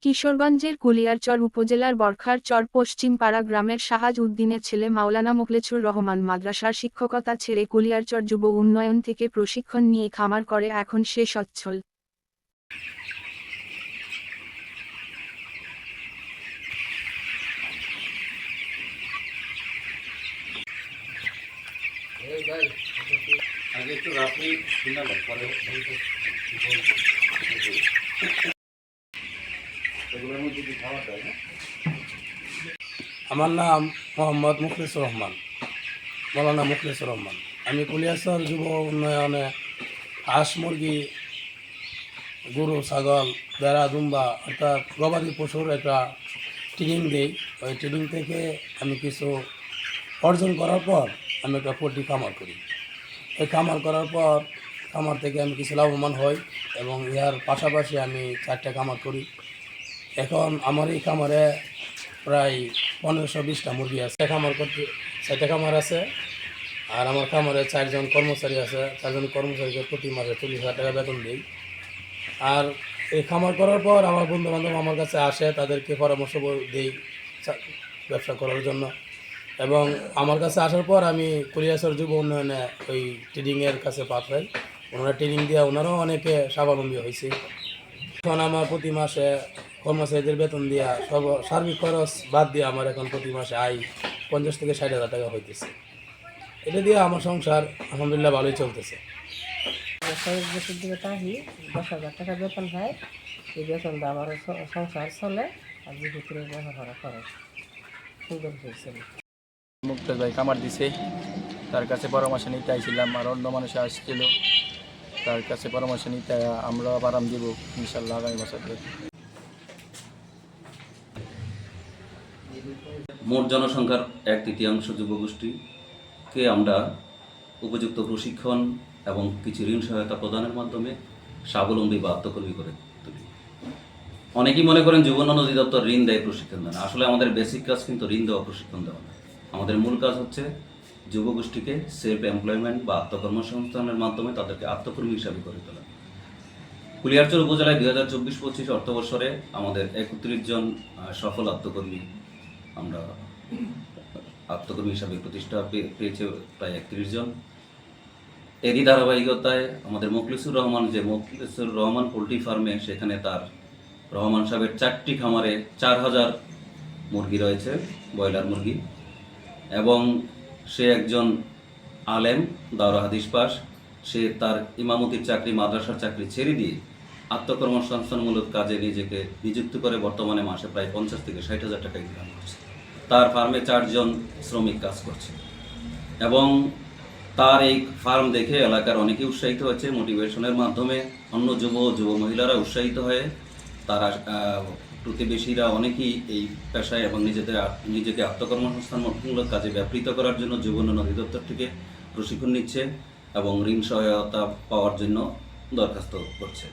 কিশোরগঞ্জের কুলিয়ারচর উপজেলার বরখারচর পশ্চিমপাড়া গ্রামের শাহাজ উদ্দিনের ছেলে মাওলানা মোখলেছুর রহমান মাদ্রাসার শিক্ষকতা ছেড়ে কুলিয়ারচর যুব উন্নয়ন থেকে প্রশিক্ষণ নিয়ে খামার করে এখন সে সচ্ছল। আমার নাম মোহাম্মদ মুখলেছুর রহমান, মৌলানা মুখলেছুর রহমান। আমি কুলিয়ারচর যুব উন্নয়নে হাঁস, মুরগি, গরু, ছাগল, ভেড়া, দুম্বা অর্থাৎ গবাদি পশুর একটা ট্রেনিং দিই। ওই ট্রেনিং থেকে আমি কিছু অর্জন করার পর আমি একটা পোলট্রি খামার করি। এই খামার করার পর খামার থেকে আমি কিছু লাভবান হই এবং ইহার পাশাপাশি আমি 4টা খামার করি। এখন আমার এই খামারে প্রায় 1520টা মুরগি আছে। খামার করতে 6টা খামার আছে, আর আমার খামারে 4 জন কর্মচারী আছে। 4 জন কর্মচারীকে প্রতি মাসে 40,000 টাকা বেতন দিই। আর এই খামার করার পর আমার বন্ধুবান্ধব আমার কাছে আসে, তাদেরকে পরামর্শ দিই ব্যবসা করার জন্য। এবং আমার কাছে আসার পর আমি কুলিয়ারচর যুব উন্নয়নে ওই ট্রেনিংয়ের কাছে পাঠাই। ওনারা ট্রেনিং দিয়ে ওনারাও অনেকে স্বাবলম্বী হয়েছে। এখন আমার প্রতি মাসে কর্মচারীদের বেতন দিয়া সার্বিক খরচ বাদ দিয়ে আমার এখন প্রতি মাসে আয় 50 থেকে 60,000 টাকা হইতেছে। এটা দিয়ে আমার সংসার আলহামদুলিল্লাহ ভালোই চলতেছে। 6 বছর ধরে থাকি, 10,000 টাকা বেতন হয়। এই বেতন দিয়ে আমার সংসার চলে, আর যে ভিতরে লেখাপড়া খরচ সুন্দর হয়েছিল। মুক্তাজ ভাই খামার দিছে, তার কাছে পরামর্শ নিতে আইছিলাম। আর অন্য মানুষ আসছিল, তার কাছে পরামর্শ নিতে আমরা আরাম দিব ইনশাল্লাহ আগামী বছর। মোট জনসংখ্যার 1/3 যুবগোষ্ঠীকে আমরা উপযুক্ত প্রশিক্ষণ এবং কিছু ঋণ সহায়তা প্রদানের মাধ্যমে স্বাবলম্বী বা আত্মকর্মী করে তুলি। অনেকেই মনে করেন যুব উন্নয়ন অধিদপ্তর ঋণ দেয়, প্রশিক্ষণ দেয় না। আসলে আমাদের বেসিক কাজ কিন্তু ঋণ দেওয়া, প্রশিক্ষণ দেওয়া না। আমাদের মূল কাজ হচ্ছে যুবগোষ্ঠীকে সেলফ এমপ্লয়মেন্ট বা আত্মকর্মসংস্থানের মাধ্যমে তাদেরকে আত্মকর্মী হিসাবে গড়ে তোলা। কুলিয়ারচর উপজেলায় 2024-25 অর্থবর্ষরে আমাদের 31 জন সফল আত্মকর্মী আমরা আত্মকর্মী হিসাবে প্রতিষ্ঠা পেয়েছে প্রায় 31 জন। এরই ধারাবাহিকতায় আমাদের মোখলেছুর রহমান পোলট্রি ফার্মে, সেখানে তার রহমান সাহেবের 4টি খামারে 4000 মুরগি রয়েছে, ব্রয়লার মুরগি। এবং সে একজন আলেম, দাওরা হাদিস পাস। সে তার ইমামতির চাকরি, মাদ্রাসার চাকরি ছেড়ে দিয়ে আত্মকর্মসংস্থানমূলক কাজে নিজেকে নিযুক্ত করে বর্তমানে মাসে প্রায় 50 থেকে 60,000 টাকা ইনকাম করছে। তার ফার্মে 4 জন শ্রমিক কাজ করছে এবং তার এই ফার্ম দেখে এলাকার অনেকেই উৎসাহিত হয়েছে। মোটিভেশনের মাধ্যমে অন্য যুব মহিলারা উৎসাহিত হয়ে তারা প্রতিবেশীরা অনেকেই এই পেশায় এবং নিজেকে আত্মকর্মসংস্থানমূলক কাজে ব্যাপৃত করার জন্য যুব উন্নয়ন অধিদপ্তর থেকে প্রশিক্ষণ নিচ্ছে এবং ঋণ সহায়তা পাওয়ার জন্য দরখাস্ত করছে।